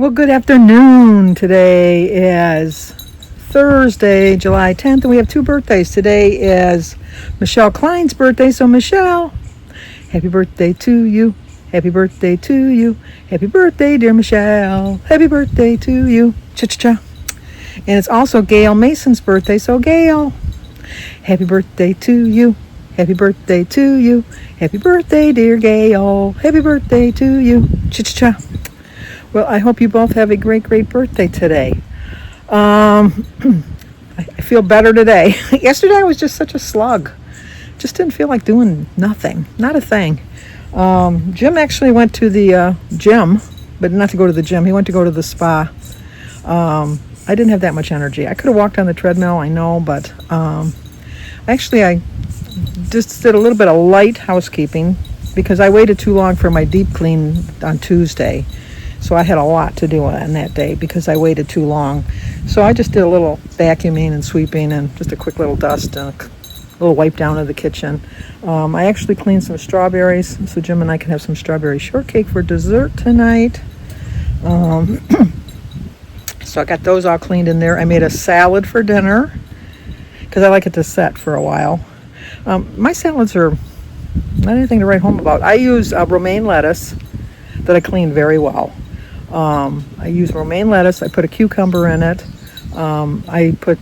Well, good afternoon. Today is Thursday, July 10th, and we have two birthdays. Today is Michelle Klein's birthday. So, Michelle, happy birthday to you. Happy birthday to you. Happy birthday, dear Michelle. Happy birthday to you. Cha-cha-cha. And it's also Gail Mason's birthday. So, Gail, happy birthday to you. Happy birthday to you. Happy birthday, dear Gail. Happy birthday to you. Cha-cha-cha. Well, I hope you both have a great, great birthday today. I feel better today. Yesterday I was just such a slug. Just didn't feel like doing nothing. Not a thing. Jim actually went to the gym, but not to go to the gym. He went to go to the spa. I didn't have that much energy. I could have walked on the treadmill, I know, but actually I just did a little bit of light housekeeping because I waited too long for my deep clean on Tuesday. So I had a lot to do on that day because I waited too long. So I just did a little vacuuming and sweeping and just a quick little dust and a little wipe down of the kitchen. I actually cleaned some strawberries so Jim and I can have some strawberry shortcake for dessert tonight. So I got those all cleaned in there. I made a salad for dinner because I like it to set for a while. My salads are not anything to write home about. I use romaine lettuce that I clean very well. I use romaine lettuce. I put a cucumber in it. I put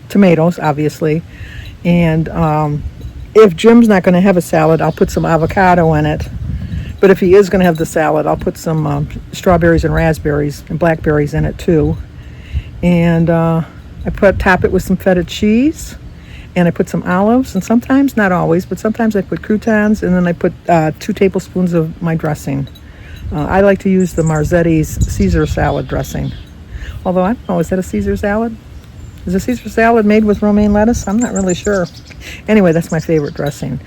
tomatoes, obviously. And if Jim's not going to have a salad, I'll put some avocado in it. But if he is going to have the salad, I'll put some strawberries and raspberries and blackberries in it too. And I top it with some feta cheese. And I put some olives, and sometimes, not always, but sometimes I put croutons, and then I put 2 tablespoons of my dressing. I like to use the Marzetti's Caesar salad dressing. Although, I don't know, is that a Caesar salad? Is a Caesar salad made with romaine lettuce? I'm not really sure. Anyway, that's my favorite dressing.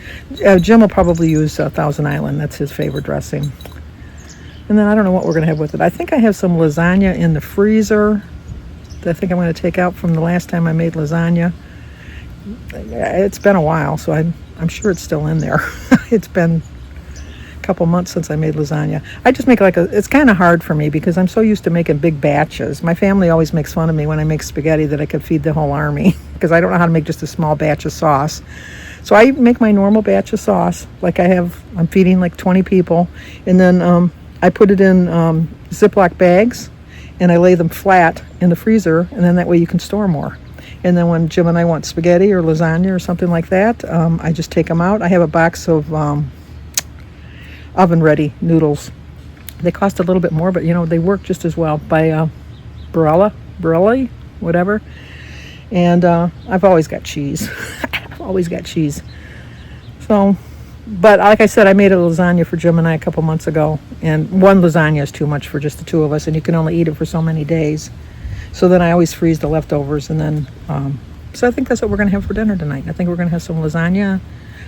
Jim will probably use Thousand Island. That's his favorite dressing. And then I don't know what we're going to have with it. I think I have some lasagna in the freezer that I think I'm going to take out from the last time I made lasagna. It's been a while, so I'm sure it's still in there. It's been a couple months since I made lasagna. I just make it's kind of hard for me because I'm so used to making big batches. My family always makes fun of me when I make spaghetti that I could feed the whole army because I don't know how to make just a small batch of sauce. So I make my normal batch of sauce like I'm feeding like 20 people, and then I put it in Ziploc bags and I lay them flat in the freezer, and then that way you can store more. And then when Jim and I want spaghetti or lasagna or something like that, I just take them out. I have a box of oven-ready noodles. They cost a little bit more, but, they work just as well by Barilla, whatever. And I've always got cheese. I've always got cheese. So, but like I said, I made a lasagna for Jim and I a couple months ago. And one lasagna is too much for just the two of us, and you can only eat it for so many days. So then I always freeze the leftovers, and then, so I think that's what we're going to have for dinner tonight. I think we're going to have some lasagna,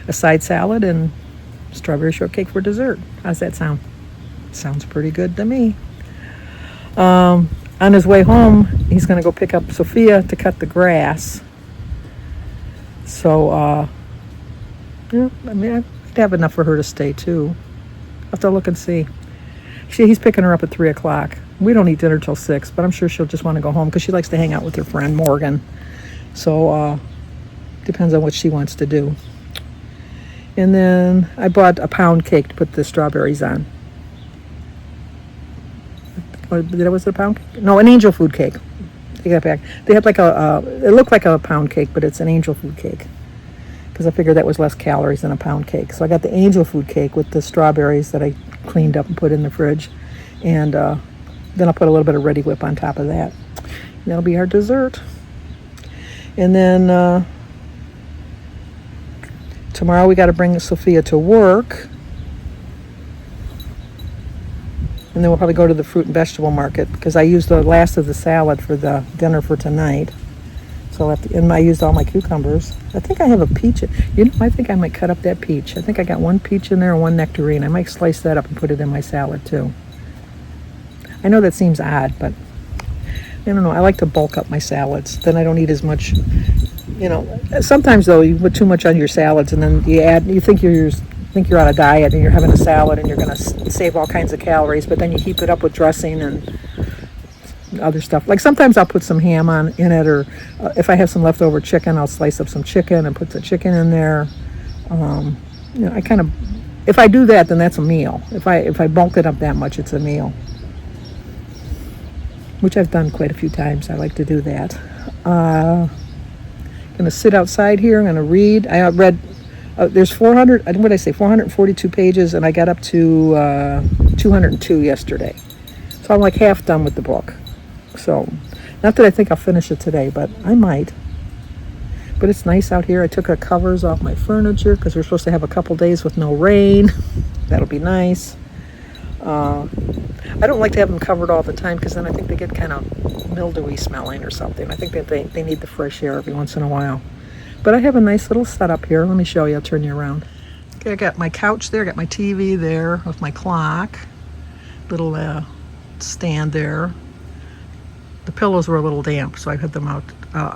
a side salad, and strawberry shortcake for dessert. How's that sound? Sounds pretty good to me. On his way home, he's going to go pick up Sophia to cut the grass. So, I I'd have enough for her to stay too. I'll have to look and see. He's picking her up at 3 o'clock. We don't eat dinner till 6, but I'm sure she'll just want to go home because she likes to hang out with her friend Morgan. So, depends on what she wants to do. And then I bought a pound cake to put the strawberries on. Was it a pound cake? No, an angel food cake. Take that back. They had it looked like a pound cake, but it's an angel food cake. Because I figured that was less calories than a pound cake. So I got the angel food cake with the strawberries that I cleaned up and put in the fridge. And then I'll put a little bit of Ready Whip on top of that. And that'll be our dessert. And then tomorrow we got to bring Sophia to work. And then we'll probably go to the fruit and vegetable market because I used the last of the salad for the dinner for tonight. So and I used all my cucumbers. I think I have a peach. I think I might cut up that peach. I think I got 1 peach in there and 1 nectarine. I might slice that up and put it in my salad too. I know that seems odd, but I don't know. I like to bulk up my salads. Then I don't eat as much. Sometimes though you put too much on your salads and then you think you're think you're on a diet and you're having a salad and you're going to save all kinds of calories, but then you heap it up with dressing and other stuff. Like sometimes I'll put some ham on in it, or if I have some leftover chicken, I'll slice up some chicken and put the chicken in there. I kind of, if I do that, then that's a meal. If I bulk it up that much, it's a meal, which I've done quite a few times. I like to do that. Going to sit outside here. I'm going to read. I read. There's 442 pages, and I got up to 202 yesterday. So I'm like half done with the book. So, not that I think I'll finish it today, but I might. But it's nice out here. I took the covers off my furniture because we're supposed to have a couple days with no rain. That'll be nice. I don't like to have them covered all the time because then I think they get kind of mildewy smelling or something. I think that they need the fresh air every once in a while. But I have a nice little setup here. Let me show you. I'll turn you around. Okay, I got my couch there. I got my TV there with my clock. Little stand there. The pillows were a little damp, so I had them out.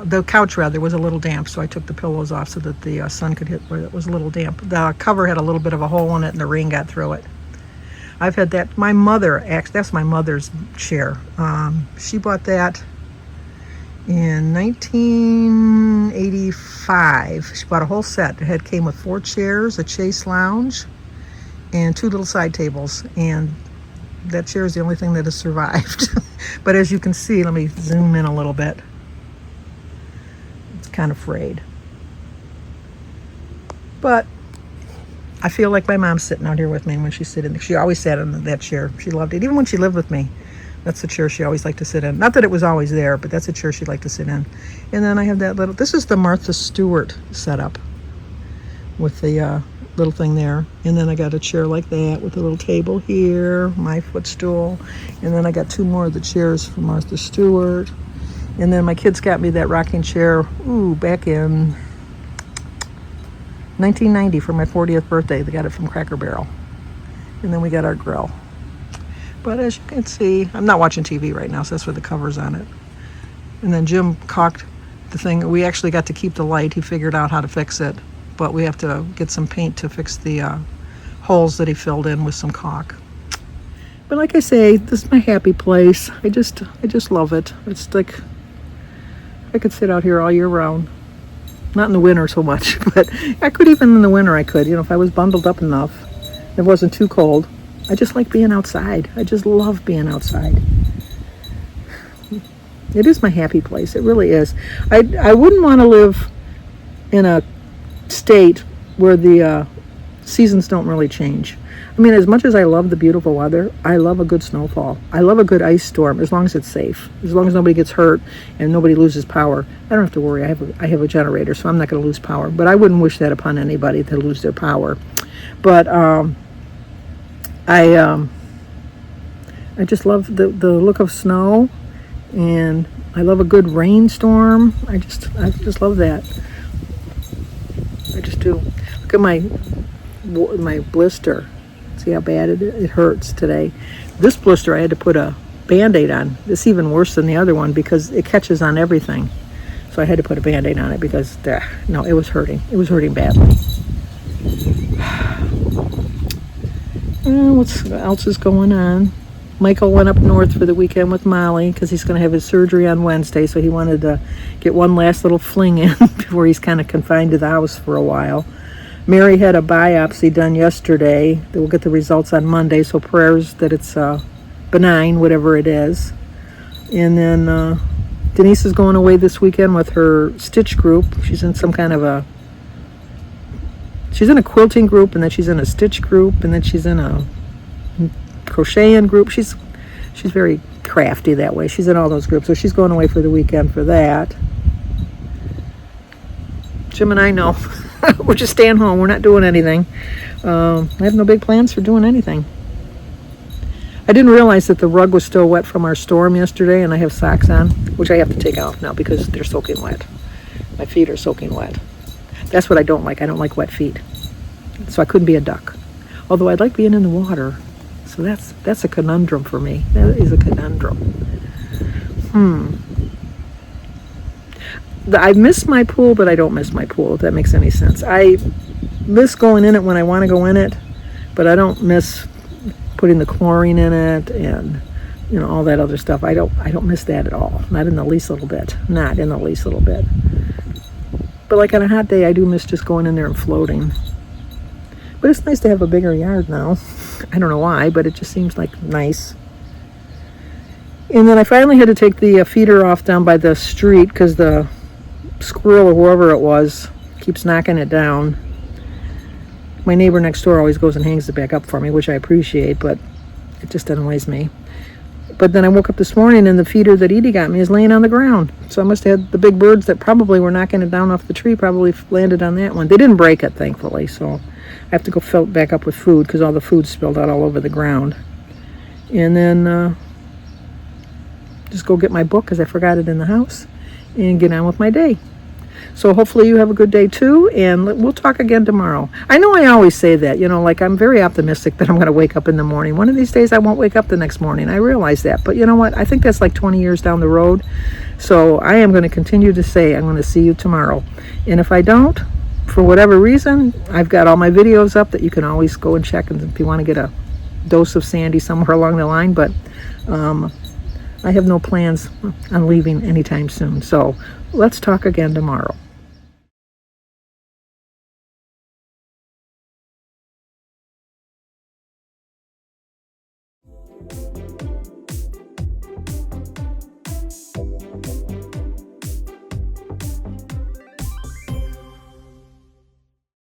The couch, rather, was a little damp, so I took the pillows off so that the sun could hit where it was a little damp. The cover had a little bit of a hole in it, and the rain got through it. I've had that. My mother, actually, that's my mother's chair. She bought that in 1985. She bought a whole set. It came with 4 chairs, a chaise lounge, and 2 little side tables. And that chair is the only thing that has survived. But as you can see, let me zoom in a little bit. It's kind of frayed. But I feel like my mom's sitting out here with me when she's sitting. She always sat in that chair. She loved it. Even when she lived with me, that's the chair she always liked to sit in. Not that it was always there, but that's a chair she liked to sit in. And then I have that little, this is the Martha Stewart setup with the little thing there. And then I got a chair like that with a little table here, my footstool. And then I got 2 more of the chairs from Martha Stewart. And then my kids got me that rocking chair, back in 1990 for my 40th birthday. They got it from Cracker Barrel. And then we got our grill. But as you can see, I'm not watching TV right now, so that's where the cover's on it. And then Jim caulked the thing. We actually got to keep the light. He figured out how to fix it. But we have to get some paint to fix the holes that he filled in with some caulk. But like I say, this is my happy place. I just love it. It's like I could sit out here all year round. Not in the winter so much, but I could even in the winter. I could, if I was bundled up enough, it wasn't too cold. I just like being outside. I just love being outside. It is my happy place. It really is. I wouldn't want to live in a state where the seasons don't really change. I mean, as much as I love the beautiful weather, I love a good snowfall. I love a good ice storm, as long as it's safe. As long as nobody gets hurt and nobody loses power. I don't have to worry. I have a generator, so I'm not going to lose power. But I wouldn't wish that upon anybody to lose their power. But I just love the look of snow, and I love a good rainstorm. I just love that. I just do. Look at my blister. See how bad it hurts today. This blister I had to put a Band-Aid on. It's even worse than the other one because it catches on everything. So I had to put a Band-Aid on it because no, it was hurting. It was hurting badly. What else is going on? Michael went up north for the weekend with Molly because he's going to have his surgery on Wednesday, so he wanted to get one last little fling in before he's kind of confined to the house for a while. Mary had a biopsy done yesterday. They will get the results on Monday, so prayers that it's benign, whatever it is. And then Denise is going away this weekend with her stitch group. She's in some kind of she's in a quilting group, and then she's in a stitch group, and then she's in a crocheting group. She's very crafty that way. She's in all those groups, so she's going away for the weekend for that. Jim and I know. We're just staying home. We're not doing anything. I have no big plans for doing anything. I didn't realize that the rug was still wet from our storm yesterday, and I have socks on, which I have to take off now because they're soaking wet. My feet are soaking wet. That's what I don't like. I don't like wet feet. So I couldn't be a duck. Although I'd like being in the water. So that's a conundrum for me. That is a conundrum. I miss my pool, but I don't miss my pool, if that makes any sense. miss going in it when I want to go in it, but I don't miss putting the chlorine in it and all that other stuff. I don't miss that at all. Not in the least little bit. Not in the least little bit. But like on a hot day, I do miss just going in there and floating. But it's nice to have a bigger yard now. I don't know why, but it just seems like nice. And then I finally had to take the feeder off down by the street because the squirrel or whoever it was keeps knocking it down. My neighbor next door always goes and hangs it back up for me, which I appreciate, but it just annoys me. But then I woke up this morning and the feeder that Edie got me is laying on the ground. So I must have had the big birds that probably were knocking it down off the tree probably landed on that one. They didn't break it, thankfully, so I have to go fill it back up with food because all the food spilled out all over the ground. And then just go get my book because I forgot it in the house and get on with my day. So hopefully you have a good day too, and we'll talk again tomorrow. I know I always say that, like I'm very optimistic that I'm going to wake up in the morning. One of these days I won't wake up the next morning. I realize that. But you know what? I think that's like 20 years down the road. So I am going to continue to say I'm going to see you tomorrow. And if I don't, for whatever reason, I've got all my videos up that you can always go and check if you want to get a dose of Sandy somewhere along the line. But I have no plans on leaving anytime soon. So let's talk again tomorrow.